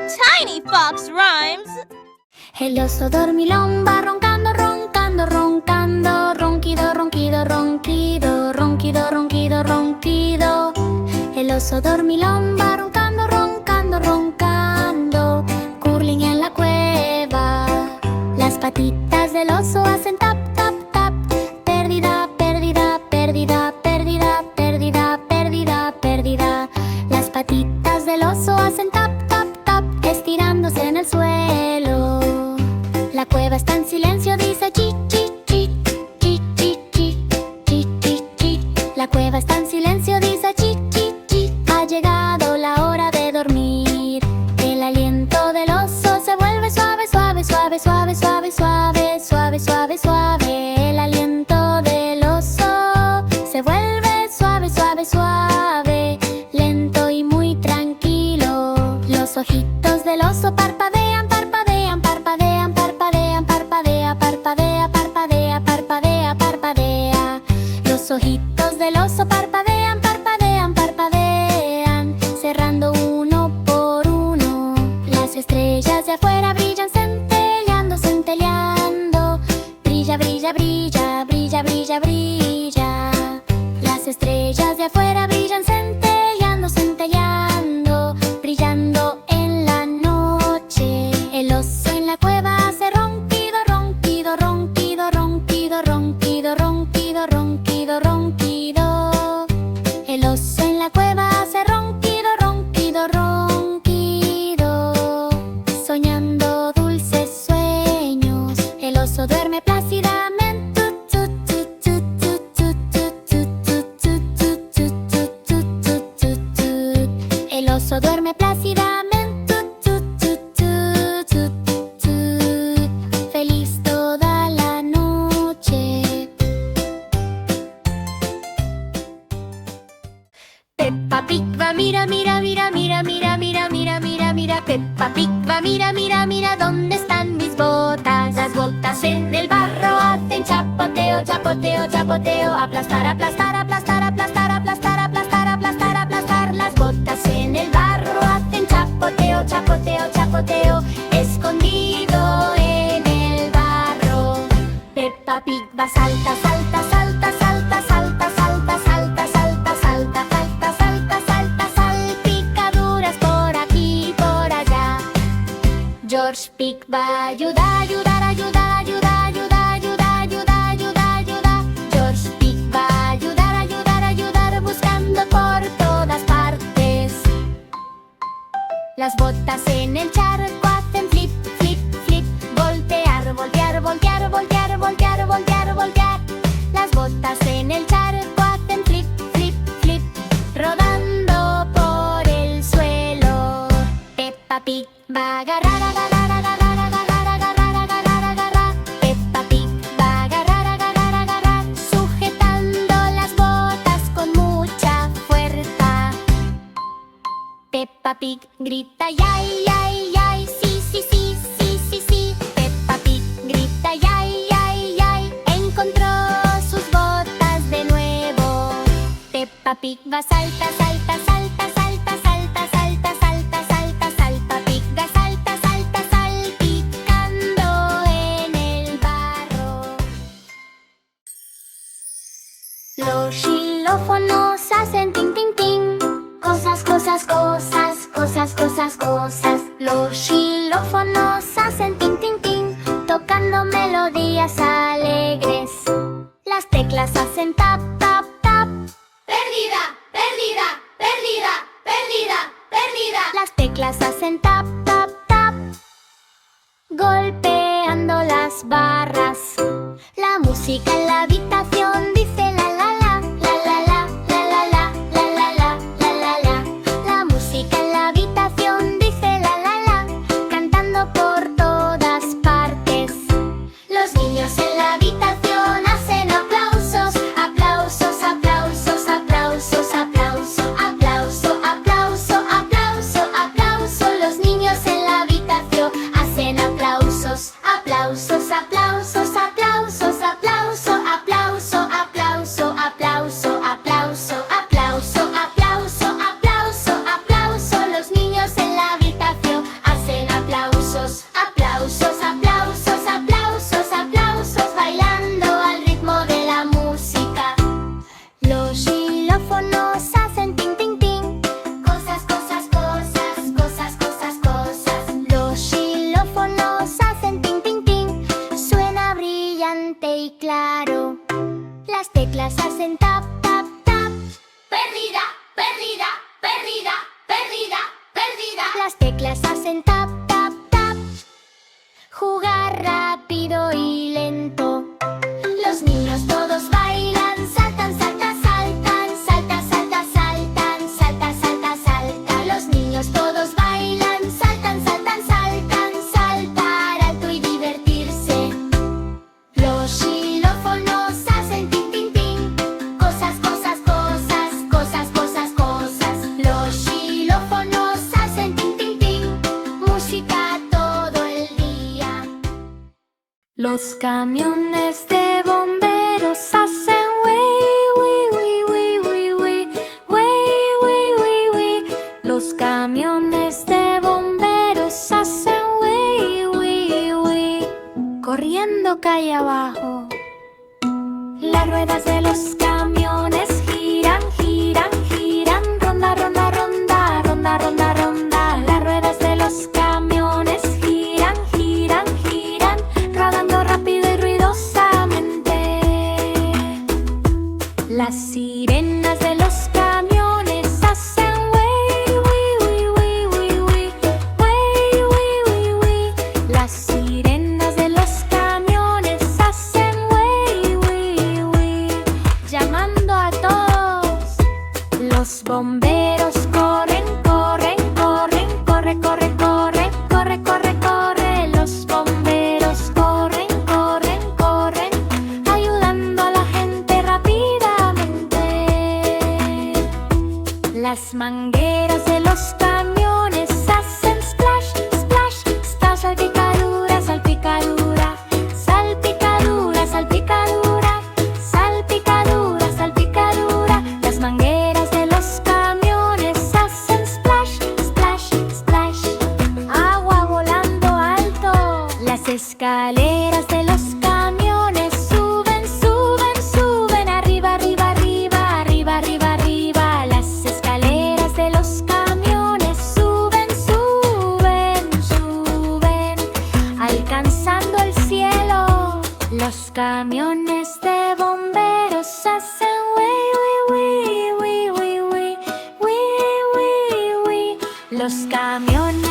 Tiny Fox Rhymes. El oso dormilón va roncando, roncando, roncando. Ronquido, ronquido, ronquido, ronquido, ronquido, ronquido. El oso dormilón va roncando, roncando, roncando. Curling en la cueva. Las patitas del oso hacen tap, tap, tap. Pérdida, pérdida, pérdida, pérdida, pérdida, pérdida, pérdida. Las patitas del oso hacen tap, tap, tap, estirándose en el suelo. La cueva está en silencio, dice chi, chi, chi, chi, chi, chi, chi, chi, chi. La cueva está en silencio, dice chi, chi, chi. Ha llegado la hora de dormir. El aliento del oso se vuelve suave, suave, suave, suave, suave, suave, suave, suave, suave. El aliento del oso se vuelve suave, suave, suave, lento y muy tranquilo. Los ojitos del oso parpadean, parpadean, parpadean, parpadean, parpadea, parpadea, parpadea, parpadea, parpadea. Los ojitos del oso parpadean, parpadean, parpadean, cerrando uno por uno. Las estrellas de afuera brillan centelleando, centelleando. Brilla, brilla, brilla, brilla, brilla, brilla. Las estrellas de afuera brillan centelleando, centelleando, brillando en la noche. El oso en la cueva hace ronquido, ronquido, ronquido, ronquido, ronquido, ronquido, ronquido, ronquido. El oso en la cueva hace ronquido, ronquido, ronquido, soñando dulces sueños. El oso duerme plácidamente. El oso duerme plácidamente. Feliz toda la noche. Peppa Pig va, mira, mira, mira, mira, mira, mira, mira, mira, mira. Peppa Pig va, mira, mira, mira, ¿dónde están mis botas? Las botas en el barro hacen chapoteo, chapoteo, chapoteo. Aplastar, aplastar, aplastar, aplastar, aplastar, aplastar, aplastar, aplastar. Las botas en el barro hacen chapoteo, chapoteo, chapoteo, escondido en el barro. Peppa Pig va, salta, salta, salta, salta, salta, salta, salta, salta, salta, salta, salta, salta, salpicaduras por aquí y por allá. George Pig va a ayudar, ayudar, ayudar, ayudar, ayudar, ayudar, ayudar, ayudar, ayudar. George Pig va a ayudar, ayudar, ayudar, buscando por todas partes. Las botas en el charco hacen flip, flip, flip. Voltear, voltear, voltear, voltear, voltear, voltear, voltear. Las botas en el charco hacen flip, flip, flip, rodando por el suelo. Peppa Pig va a agarrar, agarrar, agarrar, agarrar, agarrar, agarrar, agarrar. Peppa Pig va a agarrar, agarrar, agarrar, sujetando las botas con mucha fuerza. Peppa Pig grita, yay, yay, yay, sí, sí, sí, sí, sí, sí. Peppa Pig grita, yay, yay, yay, encontró sus botas de nuevo. Peppa Pig va, salta, salta, salta, salta, salta, salta, salta, salta, salta. Pig va, salta, salta, salpicando en el barro. Los xilófonos hacen ting, ting, ting. Cosas, cosas, cosas, cosas, cosas, cosas. Los xilófonos hacen ting, ting, ting, tocando melodías alegres. Las teclas hacen tap, tap, tap. Perdida, perdida, perdida, perdida, perdida. Las teclas hacen tap, tap, tap, golpeando las barras. La música en la habitación dice la la la, la la la, la la la, la la la, la la la. La música en la habitación dice la la la, cantando por todas partes. Los niños en la habitación hacen aplausos, aplausos, aplausos, aplausos, aplauso, aplauso, aplauso, aplauso, aplauso. Los hacen tap, tap, tap. Jugar rápido y lento. Los niños todos bailan, saltan, salta, saltan, salta, salta, saltan, salta, salta, salta. Los niños todos bailan, saltan, saltan, saltan, saltar alto y divertirse. Los xilófonos hacen tin, tin, tin. Cosas, cosas, cosas, cosas, cosas, cosas. Los xilófonos hacen tin, tin, tin. Música todo el día. Los camiones de bomberos hacen wii, wii, wii, wii, wii, wii, wii, wii, wii. Los camiones de bomberos hacen wii, wii, wii, corriendo calle abajo. Las ruedas de los camiones giran, giran, giran, ronda, ronda, ronda, ronda, ronda, ronda. Las ruedas de los camiones giran, giran, giran, rodando rápido y ruidosamente. Las sirenas de los camiones hacen wii, wii, wii, wii, wii, wii, wii, wii, wii. Las sirenas de los camiones hacen wii, wii, wii, llamando a todos. Los bomberos corren, corren, corren, corre, corre, corre, corre, corre, corre. Los bomberos corren, corren, corren, ayudando a la gente rápidamente. Las mangueras de los camiones hacen splash, splash, splash, salpicadura, salpicadura, salpicadura, salpicadura, salpicadura, salpicadura. Las mangueras de los camiones hacen splash, splash, splash, agua volando alto. Las escaleras de los camiones suben, suben, suben, arriba, arriba, arriba, arriba, arriba, arriba. Las escaleras de los camiones suben, suben, suben, alcanzando el cielo. Los camiones de bomberos hacen wii, wii, wii, wii, wii, wii, wii, wii, wii. Los camiones